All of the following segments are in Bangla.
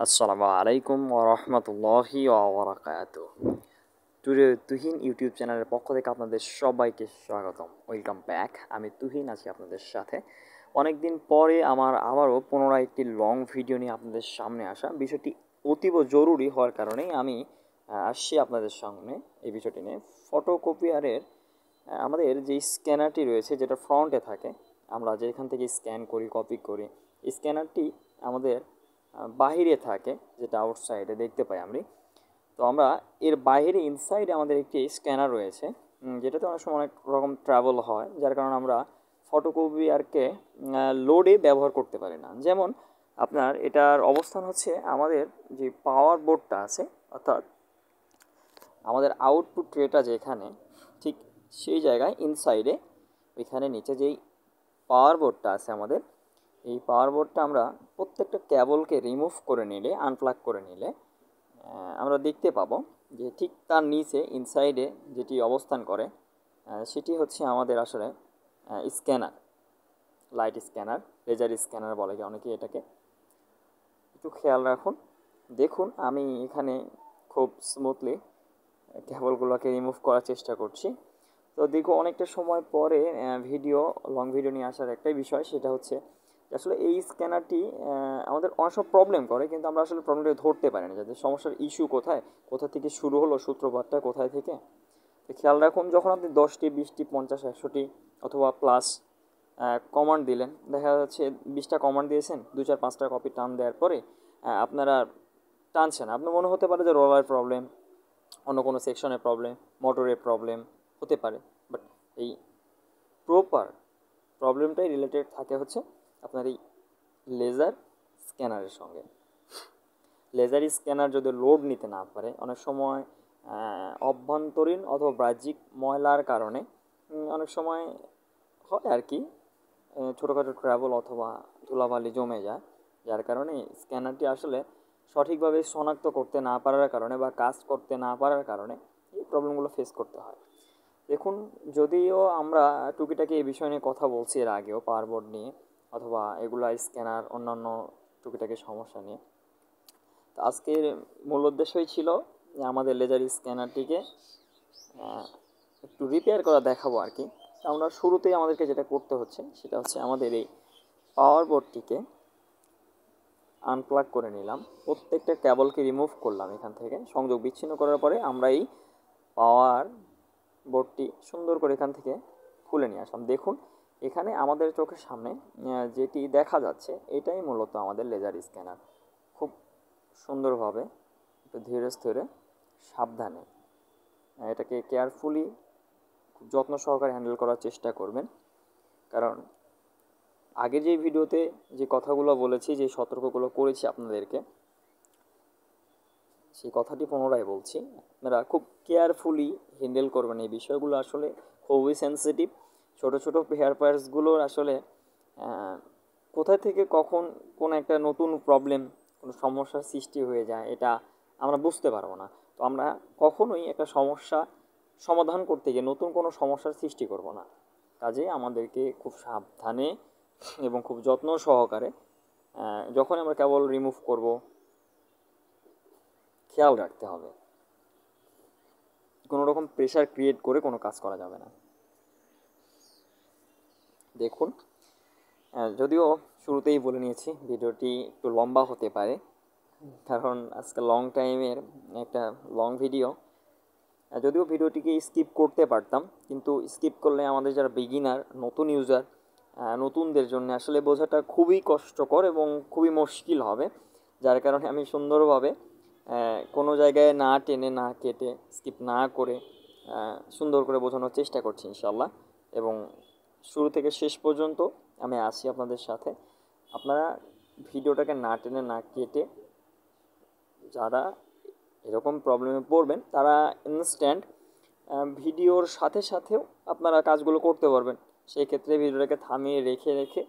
আসসালামু আলাইকুম ওয়া রাহমাতুল্লাহি ওয়া বারাকাতুহু। তুহিন ইউটিউব চ্যানেলের পক্ষ থেকে আপনাদের সবাইকে স্বাগতম। Welcome back. আমি তুহিন আছি আপনাদের সাথে। অনেকদিন পরে আমার আবারও পুনরায় একটি লং ভিডিও নিয়ে আপনাদের সামনে আসা। বিষয়টি অতীব জরুরি হওয়ার কারণেই আমি আসছি আপনাদের সামনে এই বিষয়টি নিয়ে। ফটোকপিয়ারের আমাদের যে স্ক্যানারটি রয়েছে যেটা ফ্রন্টে থাকে, আমরা যেখান থেকে স্ক্যান করি, কপি করি, স্ক্যানারটি আমাদের বাহিরে থাকে, যেটা আউটসাইডে দেখতে পাই আমি। তো আমরা এর বাইরে ইনসাইডে আমাদের একটি স্ক্যানার রয়েছে, যেটাতে অনেক সময় অনেক রকম ট্রাভেল হয়, যার কারণে আমরা ফটোকপিয়ারকে লোডে ব্যবহার করতে পারি না। যেমন আপনার এটার অবস্থান হচ্ছে আমাদের যে পাওয়ার বোর্ডটা আছে, অর্থাৎ আমাদের আউটপুট ট্রেটা যেখানে, ঠিক সেই জায়গায় ইনসাইডে এখানে নিচে যেই পাওয়ার বোর্ডটা আছে আমাদের, এই পাওয়ার বোর্ডটা আমরা প্রত্যেকটা কেবলকে রিমুভ করে নিলে, আনপ্লাগ করে নিলে আমরা দেখতে পাবো যে ঠিক তার নিচে ইনসাইডে যেটি অবস্থান করে সেটি হচ্ছে আমাদের আসলে scanner, light scanner, laser scanner বলে অনেকে এটাকে। একটু খেয়াল রাখুন, দেখুন আমি এখানে খুব স্মুথলি কেবলগুলোকে রিমুভ করার চেষ্টা করছি। তো দীর্ঘ অনেকটা সময় পরে লং ভিডিও নিয়ে আসার একটাই বিষয়, সেটা হচ্ছে আসলে এই স্ক্যানারটি আমাদের অনেক সময় প্রবলেম করে, কিন্তু আমরা আসলে প্রবলেমটা ধরতে পারি না, যাতে সমস্যার ইস্যু কোথায়, কোথা থেকে শুরু হলো, সূত্রপাতটা কোথায় থেকে। তো খেয়াল রাখুন, যখন আপনি 10টি 20টি 50 100টি অথবা প্লাস কমান্ড দিলেন, দেখা যাচ্ছে 20টা কমান্ড দিয়েছেন, 2 4 5টা কপি টান দেওয়ার পরে আপনারা টানছেন, আপনার মনে হতে পারে যে রোলার প্রবলেম, অন্য কোনো সেকশনের প্রবলেম, মোটরের প্রবলেম হতে পারে। বাট এই প্রপার প্রবলেমটাই রিলেটেড থাকে হচ্ছে আপনার এই লেজার স্ক্যানারের সঙ্গে। লেজার স্ক্যানার যদি লোড নিতে না পারে, অনেক সময় অভ্যন্তরীণ অথবা বাহ্যিক ময়লার কারণে অনেক সময় হয় আর কি, ছোটোখাটো ট্রাভেল অথবা ধুলাবালি জমে যায়, যার কারণে স্ক্যানারটি আসলে সঠিকভাবে শনাক্ত করতে না পারার কারণে বা কাজ করতে না পারার কারণে এই প্রবলেমগুলো ফেস করতে হয়। দেখুন, যদিও আমরা টুকিটাকি এই বিষয় নিয়ে কথা বলছি এর আগেও, পাওয়ার বোর্ড নিয়ে অথবা এগুলা স্ক্যানার অন্যান্য টুকিটাকি সমস্যা নিয়ে, তো আজকের মূল উদ্দেশ্যই ছিল যে আমাদের লেজার স্ক্যানারটিকে একটু রিপেয়ার করা দেখাবো আর কি। আমরা শুরুতেই আমাদেরকে যেটা করতে হচ্ছে সেটা হচ্ছে আমাদের এই পাওয়ার বোর্ডটিকে আনপ্লাগ করে নিলাম, প্রত্যেকটা কেবলকে রিমুভ করলাম, এখান থেকে সংযোগ বিচ্ছিন্ন করার পরে আমরা এই পাওয়ার বোর্ডটি সুন্দর করে এখান থেকে খুলে নিয়ে আসলাম। দেখুন, এখানে আমাদের চোখের সামনে যেটি দেখা যাচ্ছে এটাই মূলত আমাদের লেজার স্ক্যানার। খুব সুন্দরভাবে, একটু ধীরে স্থিরে, সাবধানে এটাকে কেয়ারফুলি, খুব যত্ন সহকারে হ্যান্ডেল করার চেষ্টা করবেন। কারণ আগে যে ভিডিওতে যে কথাগুলো বলেছি, যে সতর্কগুলো করেছি আপনাদেরকে, সেই কথাটি পুনরায় বলছি, আপনারা খুব কেয়ারফুলি হ্যান্ডেল করবেন এই বিষয়গুলো। আসলে খুবই সেন্সিটিভ। ছোটো ছোটো হেয়ার পায়ার্সগুলোর আসলে কোথায় থেকে কখন কোনো একটা নতুন প্রবলেম, কোনো সমস্যার সৃষ্টি হয়ে যায়, এটা আমরা বুঝতে পারবো না। তো আমরা কখনোই একটা সমস্যা সমাধান করতে গিয়ে নতুন কোনো সমস্যার সৃষ্টি করব না। কাজে আমাদেরকে খুব সাবধানে এবং খুব যত্ন সহকারে যখন আমরা কেবল রিমুভ করব, খেয়াল রাখতে হবে, কোনো রকম প্রেশার ক্রিয়েট করে কোনো কাজ করা যাবে না। দেখুন, যদিও শুরুতেই বলে নিয়েছি ভিডিওটি একটু লম্বা হতে পারে, কারণ আজকে লং টাইমের একটা লং ভিডিও। যদিও ভিডিওটিকে স্কিপ করতে পারতাম, কিন্তু স্কিপ করলে আমাদের যারা বিগিনার, নতুন ইউজার, নতুনদের জন্য আসলে বোঝাটা খুবই কষ্টকর এবং খুবই মুশকিল হবে। যার কারণে আমি সুন্দরভাবে কোনো জায়গায় না টেনে, না কেটে, স্কিপ না করে সুন্দর করে বোঝানোর চেষ্টা করছি ইনশাল্লাহ। এবং শুরু থেকে শেষ পর্যন্ত আমি আছি আপনাদের সাথে। আপনারা ভিডিওটাকে না টেনে, না কেটে, যারা এরকম প্রবলেমে পড়বেন তারা ইনস্ট্যান্ট ভিডিওর সাথে সাথেও আপনারা কাজগুলো করতে পারবেন। সেই ক্ষেত্রে ভিডিওটাকে থামিয়ে রেখে রেখে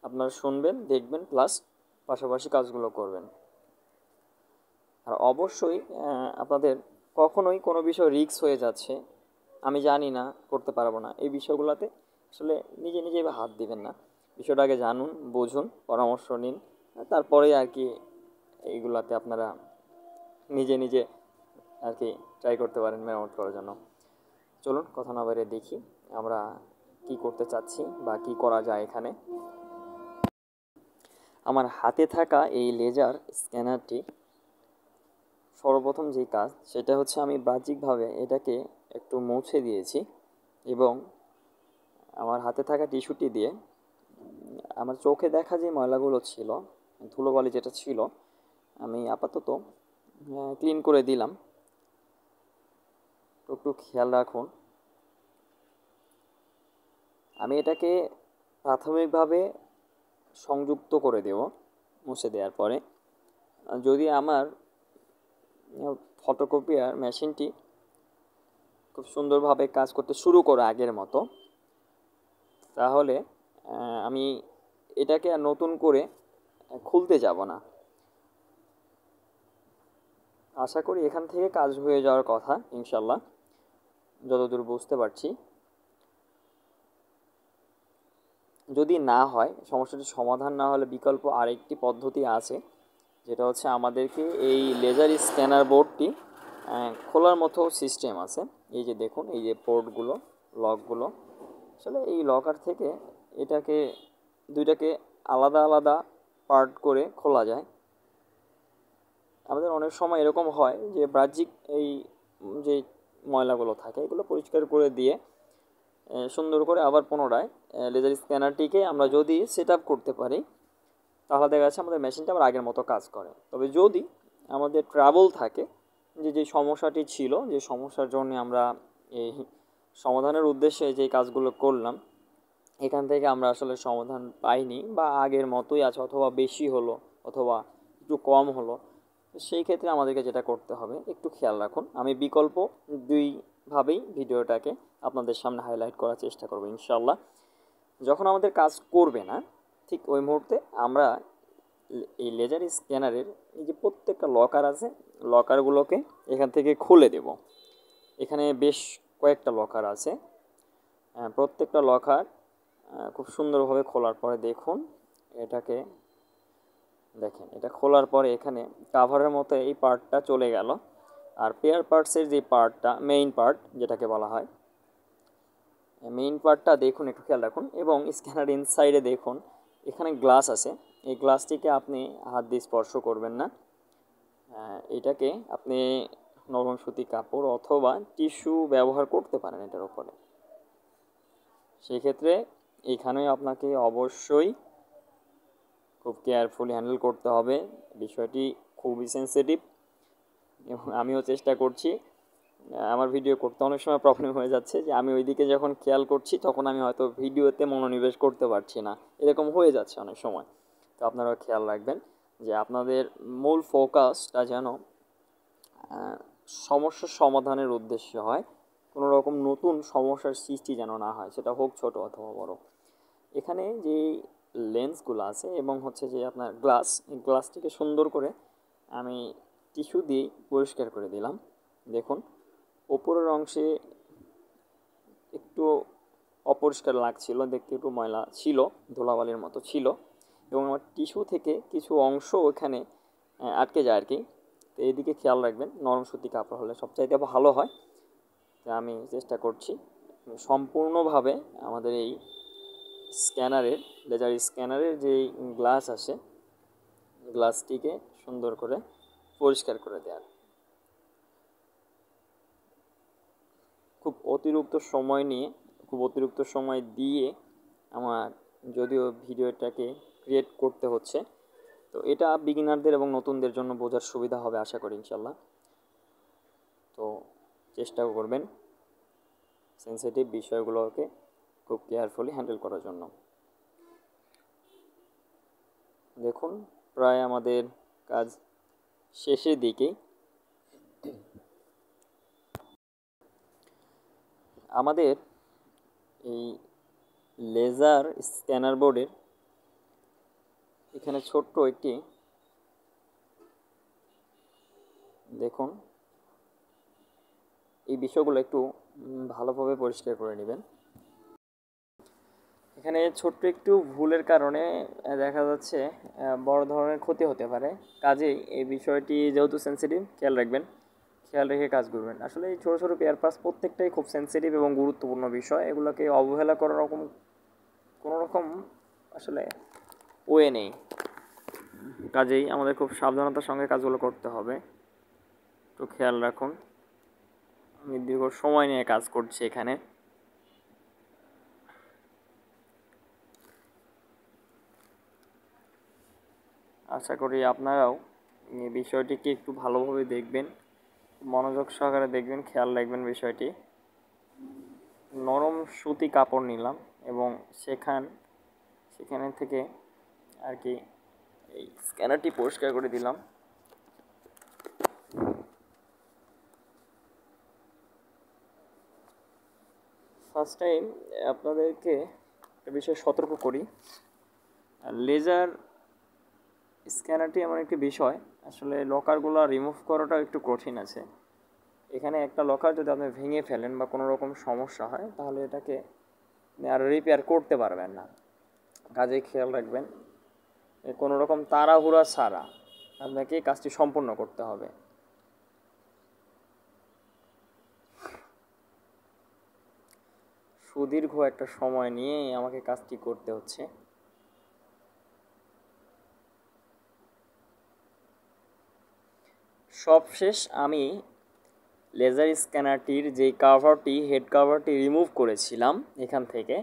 আপনারা শুনবেন, দেখবেন, প্লাস পাশাপাশি কাজগুলো করবেন। আর অবশ্যই আপনাদের কখনোই কোনো বিষয় রিস্ক হয়ে যাচ্ছে, আমি জানি না, করতে পারবো না, এই বিষয়গুলোতে আসলে নিজে নিজে হাত দিবেন না। বিষয়টাকে জানুন, বুঝুন, পরামর্শ নিন, তারপরে আর কি এইগুলাতে আপনারা নিজে নিজে আর কি ট্রাই করতে পারেন মেরামত করার জন্য। চলুন কথা না বাইরে দেখি আমরা কি করতে চাচ্ছি বা কি করা যায় এখানে। আমার হাতে থাকা এই লেজার স্ক্যানারটি সর্বপ্রথম যে কাজ সেটা হচ্ছে আমি বাহ্যিকভাবে এটাকে একটু মুছে দিয়েছি এবং আমার হাতে থাকা টিস্যুটি দিয়ে আমার চোখে দেখা যে ময়লাগুলো ছিল, ধুলোবালি যেটা ছিল, আমি আপাতত ক্লিন করে দিলাম। একটু খেয়াল রাখুন, আমি এটাকে প্রাথমিকভাবে সংযুক্ত করে দেব মুছে দেওয়ার পরে। যদি আমার ফটোকপিয়ার মেশিনটি খুব সুন্দরভাবে কাজ করতে শুরু করে আগের মতো, তাহলে আমি এটাকে আর নতুন করে খুলতে যাব না। আশা করি এখান থেকে কাজ হয়ে যাওয়ার কথা ইনশাল্লাহ, যতদূর বুঝতে পারছি। যদি না হয়, সমস্যাটির সমাধান না হলে বিকল্প আরেকটি পদ্ধতি আছে, যেটা হচ্ছে আমাদেরকে এই লেজার স্ক্যানার বোর্ডটি খোলার মতো সিস্টেম আছে। এই যে দেখুন, এই যে পোর্টগুলো, লকগুলো, আসলে এই লকার থেকে এটাকে দুইটাকে আলাদা আলাদা পার্ট করে খোলা যায়। আমাদের অনেক সময় এরকম হয় যে বাহ্যিক এই যে ময়লাগুলো থাকে এগুলো পরিষ্কার করে দিয়ে সুন্দর করে আবার পুনরায় লেজার স্ক্যানারটিকে আমরা যদি সেট আপ করতে পারি, তাহলে দেখা যাচ্ছে আমাদের মেশিনটা আবার আগের মতো কাজ করে। তবে যদি আমাদের ট্রাবল থাকে, যে সমস্যাটি ছিল, যে সমস্যার জন্য আমরা এই সমাধানের উদ্দেশ্যে যে কাজগুলো করলাম, এখান থেকে আমরা আসলে সমাধান পাইনি বা আগের মতোই আছে, অথবা বেশি হলো অথবা একটু কম হলো, সেই ক্ষেত্রে আমাদেরকে যেটা করতে হবে একটু খেয়াল রাখুন। আমি বিকল্প দুইভাবেই ভিডিওটাকে আপনাদের সামনে হাইলাইট করার চেষ্টা করব ইনশাল্লাহ। যখন আমাদের কাজ করবে না, ঠিক ওই মুহূর্তে আমরা এই লেজার স্ক্যানারের এই যে প্রত্যেকটা লকার আছে, লকারগুলোকে এখান থেকে খুলে দেব। এখানে বেশ কয়েকটা লকার আছে, প্রত্যেকটা লকার খুব সুন্দরভাবে খোলার পরে দেখুন, এটাকে দেখেন, এটা খোলার পরে এখানে কাভারের মতো এই পার্টটা চলে গেল। আর পেয়ার পার্টসের যে পার্টটা, মেইন পার্ট যেটাকে বলা হয়, মেইন পার্টটা দেখুন, একটু খেয়াল রাখুন। এবং স্ক্যানার ইনসাইডে দেখুন, এখানে গ্লাস আছে, এই গ্লাসটিকে আপনি হাত দিয়ে স্পর্শ করবেন না। এটাকে আপনি নরম সুতি কাপড় অথবা টিস্যু ব্যবহার করতে পারেন এটার উপরে। সেক্ষেত্রে এইখানে আপনাকে অবশ্যই খুব কেয়ারফুলি হ্যান্ডেল করতে হবে, বিষয়টি খুবই সেন্সিটিভ। এবং আমিও চেষ্টা করছি, আমার ভিডিও করতে অনেক সময় প্রবলেম হয়ে যাচ্ছে যে আমি ওইদিকে যখন খেয়াল করছি তখন আমি হয়তো ভিডিওতে মনোনিবেশ করতে পারছি না, এরকম হয়ে যাচ্ছে অনেক সময়। তো আপনারা খেয়াল রাখবেন যে আপনাদের মূল ফোকাসটা যেন সমস্যার সমাধানের উদ্দেশ্যে হয়, কোনো রকম নতুন সমস্যার সৃষ্টি যেন না হয়, সেটা হোক ছোট অথবা বড়। এখানে যে লেন্সগুলো আছে এবং হচ্ছে যে আপনার গ্লাস, এই গ্লাসটিকে সুন্দর করে আমি টিস্যু দিয়ে পরিষ্কার করে দিলাম। দেখুন, ওপরের অংশে একটু অপরিষ্কার লাগছিল, দেখতে একটু ময়লা ছিল, ধুলাবালির মতো ছিল, এবং আমার টিস্যু থেকে কিছু অংশ ওখানে আটকে যায় আর কি। তো এইদিকে খেয়াল রাখবেন, নরম সুতি কাপড় হলে সবচাইতে ভালো হয়। তো আমি চেষ্টা করছি সম্পূর্ণভাবে আমাদের এই স্ক্যানারের, লেজার স্ক্যানারের যে গ্লাস আসে, গ্লাসটিকে সুন্দর করে পরিষ্কার করে দেওয়ার। খুব অতিরিক্ত সময় নিয়ে, খুব অতিরিক্ত সময় দিয়ে আমার যদিও ভিডিওটাকে ক্রিয়েট করতে হচ্ছে, তো এটা বিগিনারদের এবং নতুনদের জন্য বোঝার সুবিধা হবে আশা করি ইনশাল্লাহ। তো চেষ্টাও করবেন সেন্সিটিভ বিষয়গুলোকে খুব কেয়ারফুলি হ্যান্ডেল করার জন্য। দেখুন, প্রায় আমাদের কাজ শেষের দিকেই। আমাদের এই লেজার স্ক্যানার বোর্ডের এখানে ছোট্ট একটি, দেখুন, এই বিষয়গুলো একটু ভালোভাবে পরিষ্কার করে নেবেন। এখানে ছোট্ট একটু ভুলের কারণে দেখা যাচ্ছে বড় ধরনের ক্ষতি হতে পারে। কাজেই এই বিষয়টি যেহেতু সেন্সিটিভ, খেয়াল রাখবেন, খেয়াল রেখে কাজ করবেন। আসলে এই ছোটো ছোটো পেয়ার পাস প্রত্যেকটাই খুব সেন্সিটিভ এবং গুরুত্বপূর্ণ বিষয়। এগুলোকে অবহেলা করার কোনো রকম আসলে ওয়ে নেই। কাজেই আমাদের খুব সাবধানতার সঙ্গে কাজগুলো করতে হবে। তো খেয়াল রাখুন, আমি দীর্ঘ সময় নিয়ে কাজ করছি এখানে। আশা করি আপনারাও এই বিষয়টিকে একটু ভালোভাবে দেখবেন, মনোযোগ সহকারে দেখবেন, খেয়াল রাখবেন বিষয়টি। নরম সুতি কাপড় নিলাম এবং সেখানে থেকে আর কি এই স্ক্যানারটি পরিষ্কার করে দিলাম। ফার্স্ট টাইম আপনাদেরকে একটা বিষয়ে সতর্ক করি, লেজার স্ক্যানারটি এমন একটি বিষয়, আসলে লকারগুলো রিমুভ করাটা একটু কঠিন আছে। এখানে একটা লকার যদি আপনি ভেঙে ফেলেন বা কোনো রকম সমস্যা হয়, তাহলে এটাকে আর রিপেয়ার করতে পারবেন না। কাজে খেয়াল রাখবেন, কোনো রকম তাড়াহুড়া ছাড়া আপনাকে কাজটি সম্পূর্ণ করতে হবে। সুদীর্ঘ একটা সময় নিয়ে আমাকে কাজটি করতে হচ্ছে। সবশেষ আমি লেজার স্ক্যানারটির যে কাভারটি, হেড কাভারটি রিমুভ করেছিলাম এখান থেকে,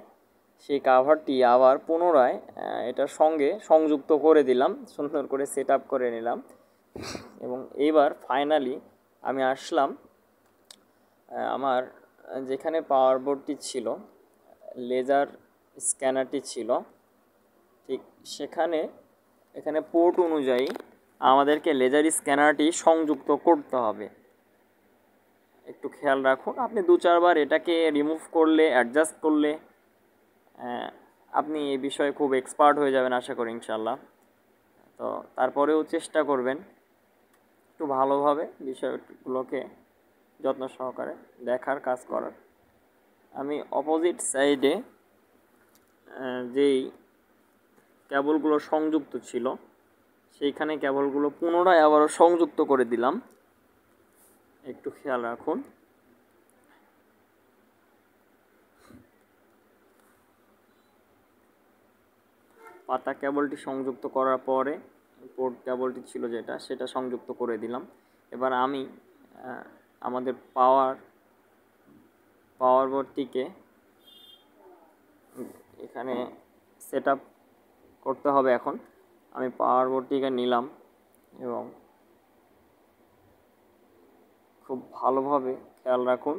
সেই কাভারটি আবার পুনরায় এটার সঙ্গে সংযুক্ত করে দিলাম, সুন্দর করে সেট আপ করে নিলাম। এবং এইবার ফাইনালি আমি আসলাম আমার যেখানে পাওয়ার বোর্ডটি ছিল, লেজার স্ক্যানারটি ছিল, ঠিক এখানে পোর্ট অনুযায়ী আমাদেরকে লেজার স্ক্যানারটি সংযুক্ত করতে হবে। একটু খেয়াল রাখুন, আপনি 2-4 বার এটাকে রিমুভ করলে, অ্যাডজাস্ট করলে আপনি এই বিষয়ে খুব এক্সপার্ট হয়ে যাবেন আশা করি ইনশাল্লাহ। তো তারপরেও চেষ্টা করবেন একটু ভালোভাবে বিষয়গুলোকে যত্ন সহকারে দেখার, কাজ করার। আমি অপোজিট সাইডে যেই কেবলগুলো সংযুক্ত ছিল, সেইখানে কেবলগুলো পুনরায় আবারও সংযুক্ত করে দিলাম। একটু খেয়াল রাখুন। পাতা কেবলটি সংযুক্ত করার পরে পোর্ট কেবলটি ছিল সেটা সংযুক্ত করে দিলাম। এবার আমি আমাদের পাওয়ার বোর্ডটিকে এখানে সেট আপ করতে হবে। এখন আমি পাওয়ার বোর্ডটিকে নিলাম এবং খুব ভালোভাবে খেয়াল রাখুন,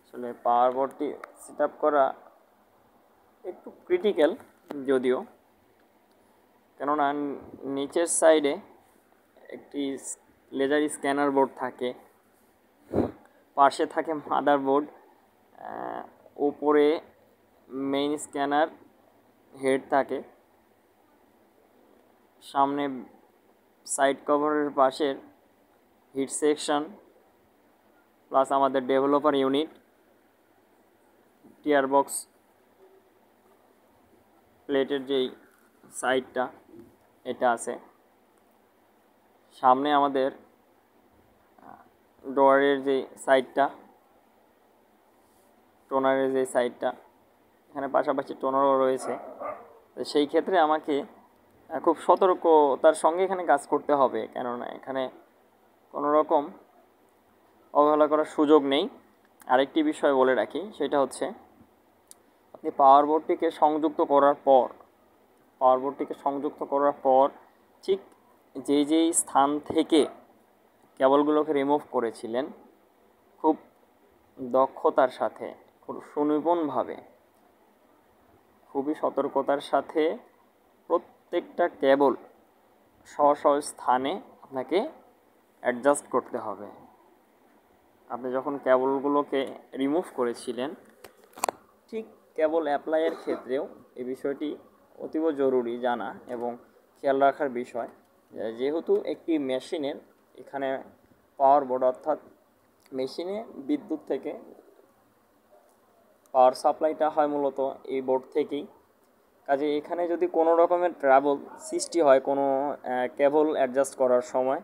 আসলে পাওয়ার বোর্ডটি সেট আপ করা একটু ক্রিটিক্যাল যদিও, কেননা নিচের সাইডে একটি লেজার স্ক্যানার বোর্ড থাকে, পাশে থাকে মাদার বোর্ড, উপরে মেইন স্ক্যানার হেড থাকে, সামনে সাইড কভারের পাশের হিট সেকশন, প্লাস আমাদের ডেভেলপার ইউনিট, টিয়ার বক্স প্লেটের যেই সাইডটা এটা আছে, সামনে আমাদের ডোয়ারের যে সাইডটা, টোনারের যে সাইডটা, এখানে পাশাপাশি টোনারও রয়েছে। তো সেই ক্ষেত্রে আমাকে খুব সতর্কতার সঙ্গে এখানে কাজ করতে হবে, কেননা এখানে কোনো রকম অবহেলা করার সুযোগ নেই। আরেকটি বিষয় বলে রাখি, সেটা হচ্ছে আপনি পাওয়ার বোর্ডটিকে সংযুক্ত করার পর ঠিক যেই স্থান থেকে কেবলগুলোকে রিমুভ করেছিলেন, খুব দক্ষতার সাথে, খুব সুনিপুণভাবে, খুবই সতর্কতার সাথে প্রত্যেকটা কেবল স্ব স্থানে আপনাকে অ্যাডজাস্ট করতে হবে। আপনি যখন কেবলগুলোকে রিমুভ করেছিলেন, ঠিক কেবল অ্যাপ্লাইয়ের ক্ষেত্রেও এই বিষয়টি অতীব জরুরি জানা এবং খেয়াল রাখার বিষয়। যেহেতু একটি মেশিনের এখানে পাওয়ার বোর্ড, অর্থাৎ মেশিনে বিদ্যুৎ থেকে পাওয়ার সাপ্লাইটা হয় মূলত এই বোর্ড থেকেই, কাজে এখানে যদি কোনো রকমের ট্রাবল সৃষ্টি হয় কোনো কেবল অ্যাডজাস্ট করার সময়,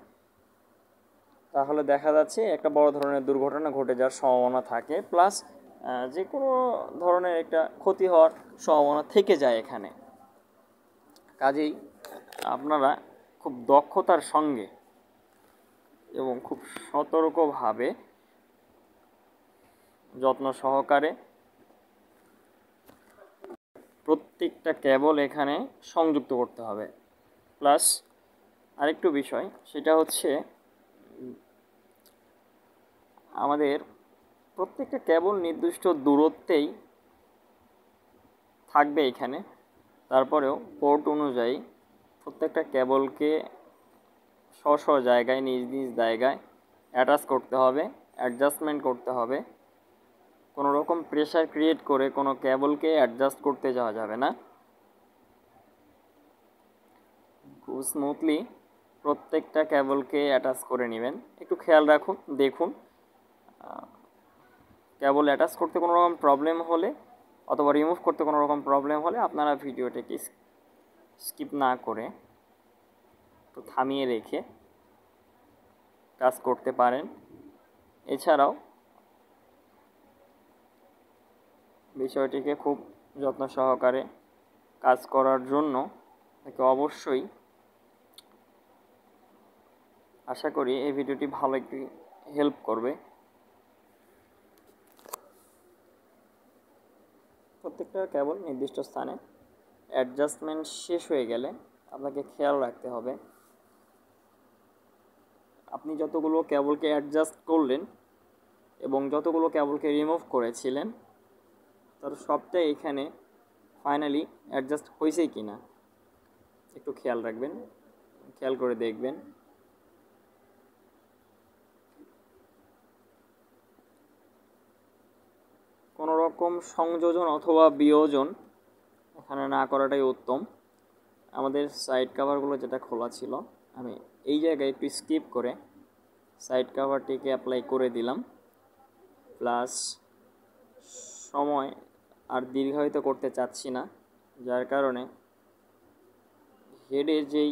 তাহলে দেখা যাচ্ছে একটা বড় ধরনের দুর্ঘটনা ঘটে যাওয়ার সম্ভাবনা থাকে, প্লাস যে কোনো ধরনের একটা ক্ষতি হওয়ার সম্ভাবনা থেকে যায় এখানে। কাজেই আপনারা খুব দক্ষতার সঙ্গে এবং খুব সতর্কভাবে যত্ন সহকারে প্রত্যেকটা কেবল এখানে সংযুক্ত করতে হবে। প্লাস আরেকটু বিষয়, সেটা হচ্ছে আমাদের প্রত্যেকটা কেবল নির্দিষ্ট দূরত্বেই থাকবে এখানে। তারপরেও পোর্ট অনুযায়ী প্রত্যেকটা কেবলকে স্ব জায়গায় নিজ নিজ জায়গায় অ্যাটাচ করতে হবে, অ্যাডজাস্টমেন্ট করতে হবে। কোনো রকম প্রেশার ক্রিয়েট করে কোনো কেবলকে অ্যাডজাস্ট করতে যাওয়া যাবে না। খুব স্মুথলি প্রত্যেকটা কেবলকে অ্যাটাচ করে নেবেন। একটু খেয়াল রাখুন, দেখুন কেবল অ্যাটাচ করতে কোনো রকম প্রবলেম হলে অথবা রিমুভ করতে কোনো রকম প্রবলেম হলে আপনারা ভিডিওটাকে স্কিপ না করে তো থামিয়ে রেখে কাজ করতে পারেন। এছাড়াও বিষয়টিকে খুব যত্ন সহকারে কাজ করার জন্য তাকে অবশ্যই আশা করি এই ভিডিওটি ভালো একটি হেল্প করবে। প্রত্যেকটা কেবল নির্দিষ্ট স্থানে অ্যাডজাস্টমেন্ট শেষ হয়ে গেলে আপনাকে খেয়াল রাখতে হবে আপনি যতগুলো কেবলকে অ্যাডজাস্ট করলেন এবং যতগুলো কেবলকে রিমুভ করেছিলেন তার সবটাই এখানে ফাইনালি অ্যাডজাস্ট হয়েছে কি না একটু খেয়াল রাখবেন, খেয়াল করে দেখবেন। কোনো রকম সংযোজন অথবা বিয়োজন এখানে না করাটাই উত্তম। আমাদের সাইড কাভারগুলো যেটা খোলা ছিল, আমি এই জায়গায় একটু স্কিপ করে সাইড কাভারটিকে অ্যাপ্লাই করে দিলাম। প্লাস সময় আর দীর্ঘায়িত করতে চাচ্ছি না, যার কারণে হেডে যেই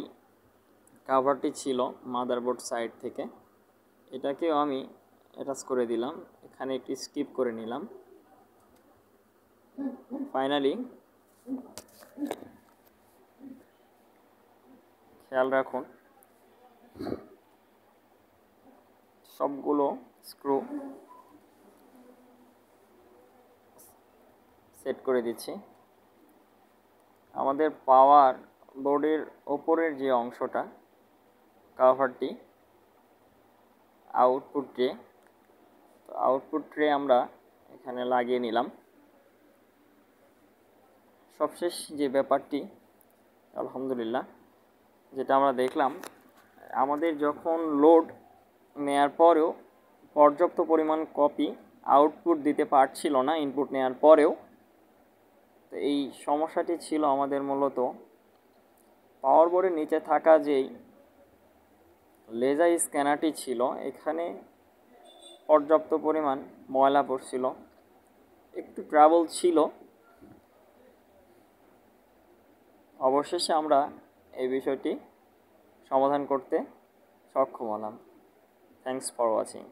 কাভারটি ছিল মাদারবোর্ড সাইড থেকে এটাকেও আমি অ্যাটাচ করে দিলাম, এখানে একটু স্কিপ করে নিলাম। ফাইনালি খেয়াল রাখুন সবগুলো স্ক্রু সেট করে দিচ্ছি। আমাদের পাওয়ার বোর্ডের ওপরের যে অংশটা কাভারটি আউটপুট ট্রে, আউটপুট ট্রে আমরা এখানে লাগিয়ে নিলাম। সবশেষ যে ব্যাপারটি আলহামদুলিল্লাহ যেটা আমরা দেখলাম, আমাদের যখন লোড নেয়ার পরেও পর্যাপ্ত পরিমাণ কপি আউটপুট দিতে পারছিল না ইনপুট নেওয়ার পরেও, তো এই সমস্যাটি ছিল আমাদের মূলত পাওয়ার বোর্ডের নিচে থাকা যেই লেজার স্ক্যানারটি ছিল এখানে পর্যাপ্ত পরিমাণ ময়লা পড়ছিল, একটু ট্রাবল ছিল। অবশেষে আমরা এই বিষয়টি সমাধান করতে সক্ষম হলাম। Thanks for watching.